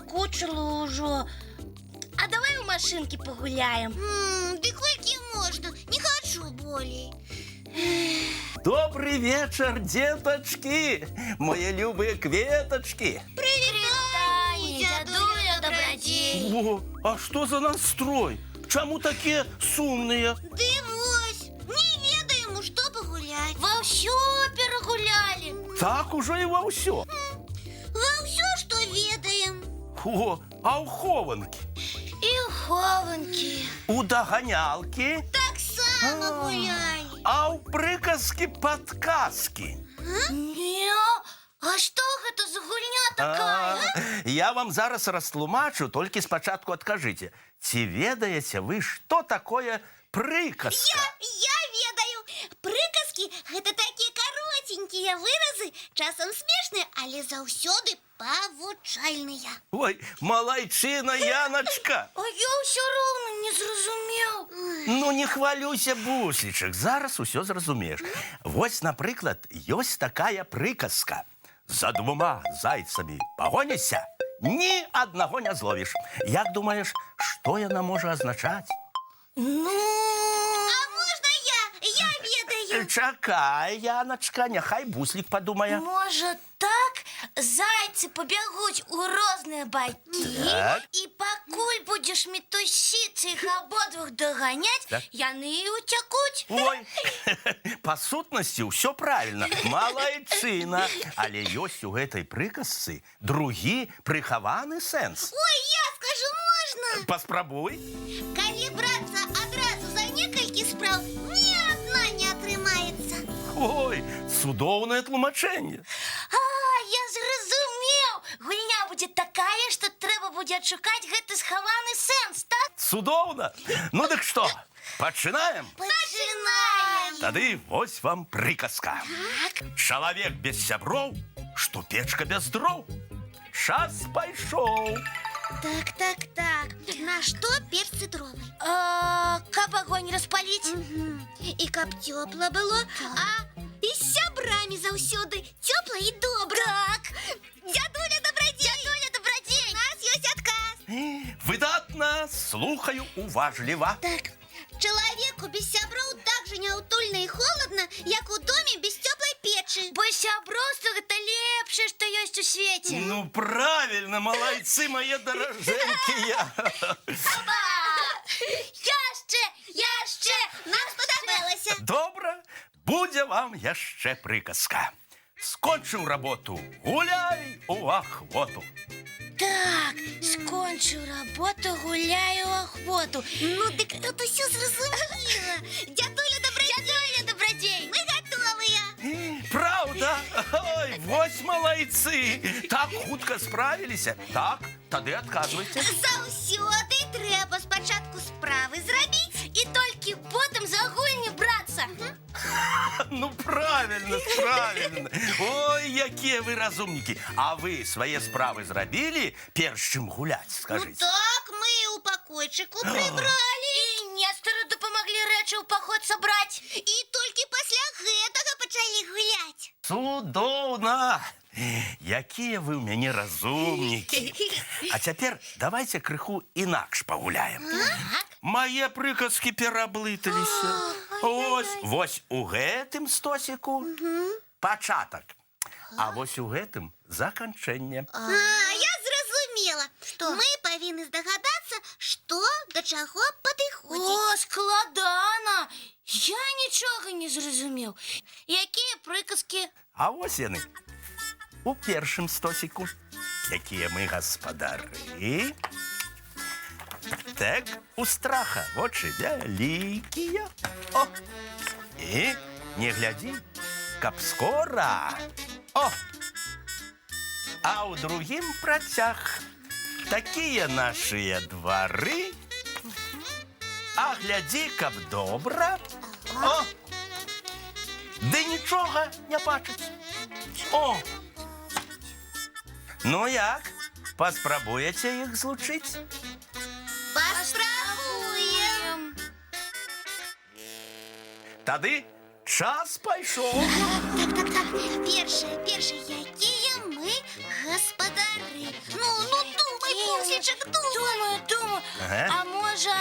надакучила ўжо. А давай у машинке погуляем. Ды колькі можна, не хочу болей. Добрый вечер, деточки, мои любые кветочки. Привітанне, дядуля Добрадзей. О, а что за настрой? Чему такие сумные? Ды вось, не ведаем, у што пагуляць. Во всё перагулялі. Так уже и во все. Ва ўсё, што ведаем. О, а у хованки, І ў хованкі. у догонялки, Таксама гулялі. а у приказки подказки. Не, а што гэта за гульня такая? Я вам зараз растлумачу, только спочатку откажите. Ці ведаеце вы, что такое приказка? Я ведаю. Прыказкі – гэта такія каротенькія выразы, часам смешныя, але заўсёды павучальныя. Ой, малайчина Яночка. А я ўсё роўна не зразумеў. Ну, не хвалюйся, буслічак, зараз усё зразумееш. Вось, напрыклад, ёсць такая прыказка. За двума зайцамі пагоніся, ні аднаго не зловіш. Як думаеш, што яна можа азначаць? Ну, А можна я? Я ведаю. Чакай, Яночка, няхай буслік падумае. можа так, зайцы пабягуць у розныя бакі, Так. і пакуль будзеш мітусіцца іх абодвух даганяць, Так. яны і уцякуць. Ой, па сутнасці ўсё правільна, малайчына. Але ёсць у гэтай прыказцы другі прыхаваны сэнс. Ой, я скажу, можна? Паспрабуй. Калі брацца адразу за некалькі спраў, ні адна не атрымаецца. Ой, цудоўнае тлумачэнне. А, я зразумеў. Гульня будзе такая, што трэба будзе адшукаць гэты схаваны сэнс, так? Цудоўна. Ну дык што, пачынаем? Пачынаем. Тады вось вам прыказка. Чалавек без сяброў, што печка без дроў. Час пайшоў. Так. На што перцы дровы? Каб агонь распаліць. І каб цёпла было, і з сябрамі заўсёды цёпла і добра. Так. Дядуля Добрадзей. У нас ёсць адказ. Выдатна, слухаю уважліва. Так. Чалавеку без сяброў так же няўтульна і холодна, як у доме без цёплай печы. Бо сяброўства гэта лепшае, што ёсць у свеце. Ну, правильно, малайцы, мае даражэнькія. Яшчэ! Нам спадабалася. Добра, будзе вам яшчэ прыказка. Скончыў работу, гуляй у ахвоту. Так, скончыў работу, гуляю ахвоту. Ну, дык тут усё зразумела. Дядуля Добрадзей, мы гатовыя. Правда? Ой, вось малайцы. Так хутка справіліся. Так, тады адказвайце. Заўсёды трэба спачатку справы зрабіць. І толькі потым за гульню брацца. Ну, правильно. Ой, якія вы разумнікі. А вы свае справы зрабілі, перш чым гуляць, Ну скажыце? так, мы ў пакойчыку прыбралі. І Нестору дапамаглі рэчы ў паход сабраць. І толькі пасля гэтага пачалі гуляць. Цудоўна! Якія вы ў мяне разумнікі. А цяпер давайте крыху інакш пагуляем. Мае прыказкі пераблыталіся. Вось у гэтым стосіку пачатак. А вось у гэтым заканчэнне. Я зразумела. Мы павінны здагадацца, што да чаго падыходзіць. О, складана! Я нічога не зразумеў. Якія прыказкі? А вось яны. У першым стосіку. Якія мы гаспадары. Так, у страха вочы вялікія. О! І не глядзі, каб скора. О! А ў другім працяг. Такія нашыя двары. А глядзі, каб добра. О! Ды нічога не бачыць. О! Ну як? Паспрабуеце іх злучыць? Паспрабуем. Тады час пайшоў. Так. Першае, якія мы гаспадары. Ну, думай, Буслічик думає. Думаю. Ага. А може,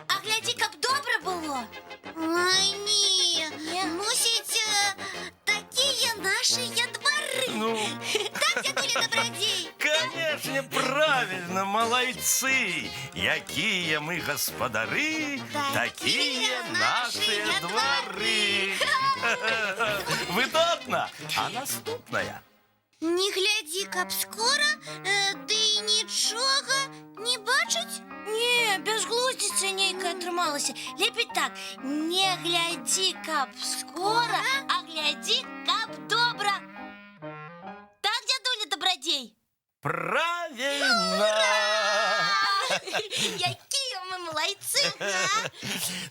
а гляді, каб добре було. Ой, ні. Мусить, такі наші двори. Ну, Так, дядуля Добродій? конечно, правильно, молодцы. Якие мы господари, такие наши дворы. Выдатно. А наступная? Не гляді, каб скоро, ды і нічога не бачить. Ні, безглуздіця нейка атрымалася. Лепей так, не гляді, каб скоро, а гляді, каб добра. Так, дядуля Добродій? Правильно. Які ми малайці.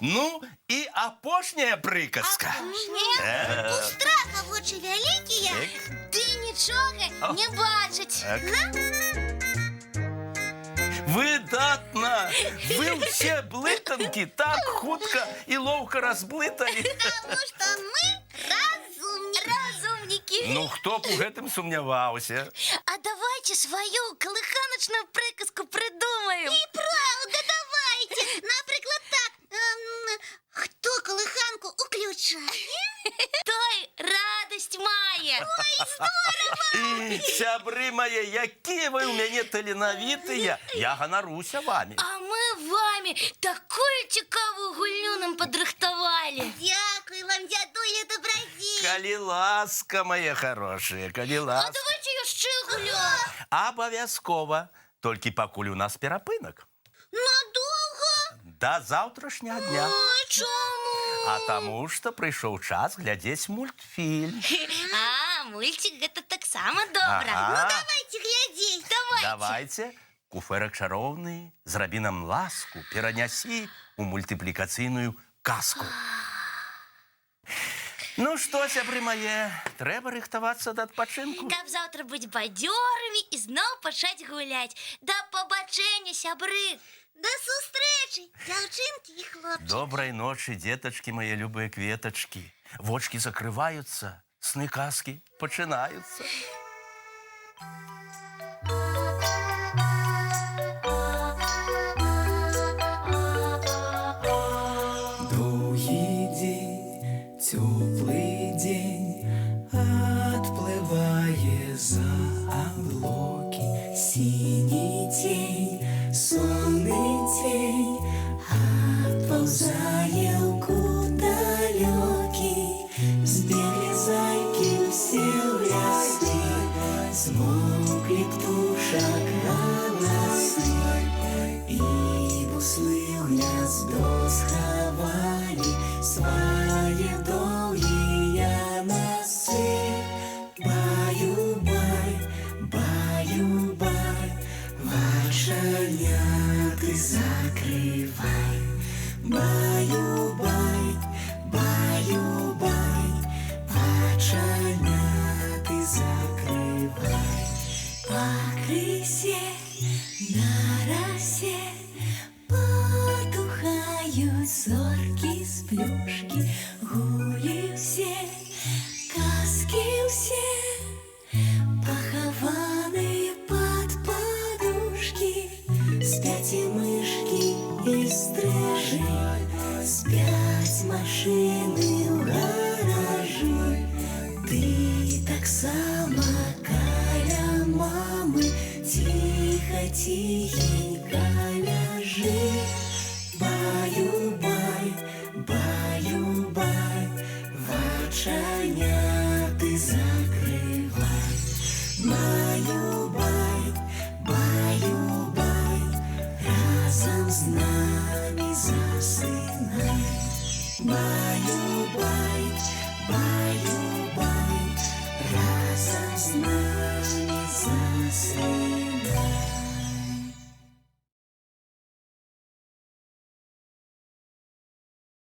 Ну, і апошняя приказка. У страха вочы вялікія. Ды нічога не бачить. Так. Выдатно! Вы все блытанки так хутка и ловко разблытали. Тому що ми Разумнікі. Ну, хто б у гэтым сумняваўся? А давайте свою колиханочную приказку придумаем. І правда, давайте. Наприклад, так. Хто колиханку уключає? Той радость мае. І, сябры мае, якія вы ў мяне таленавітыя. Я ганаруся вами. А мы вами такую цікавую гульню нам подрыхтовали. Дякую вам, дядуля Добродій. Калі ласка, мае хорошие, калі А ласка. давайте яшчэ гуляем. Абавязкова. Толькі пакуль у нас перапынак. Надовго? Да заўтрашняга дня. Ой, чому? А таму што прыйшоў час глядзець мультфільм. А, мультик это таксама добра. Ага. Давайте глядеть. Давайте, куферак чароўны, зрабі нам ласку, перанясі у мультыплікацыйную казку. Ну што, сябры мае, трэба рыхтавацца да адпачынку. Каб завтра быць бадзёрымі і зноў пачаць гуляць. Да пабачэння, сябры. До сустрэчы, дзяўчынкі і хлопчыкі. Добрай ночы, дзетачкі мае любыя кветачкі. Вочкі закрываюцца, сны казкі пачынаюцца. Долгий день, теплый день, отплывая за облаки. Синий тень, сонный тень, отползая куда далекий. Сбегли зайки все в лесы, смолкли птушек голосы. И буслы в гнездо сховали свои долгие носы. Баю-бай, баю-бай, вошеняты закрывай. Баю-бай, баю-бай, вошеняты закрывай. По крысе на росе потухают зорки с плюшки. Гули все, казки все, похованы под подушки. Спят и мышки, и стрижи, спят машины в гаражи. Ты так само каля мамы, тихо-тихенько ляжи. Баю-бай, баю-бай, воченяты закрывай. Баю-бай, баю-бай, разом с нами засынай. Баю-бай, баю-бай, разом с нами засынай.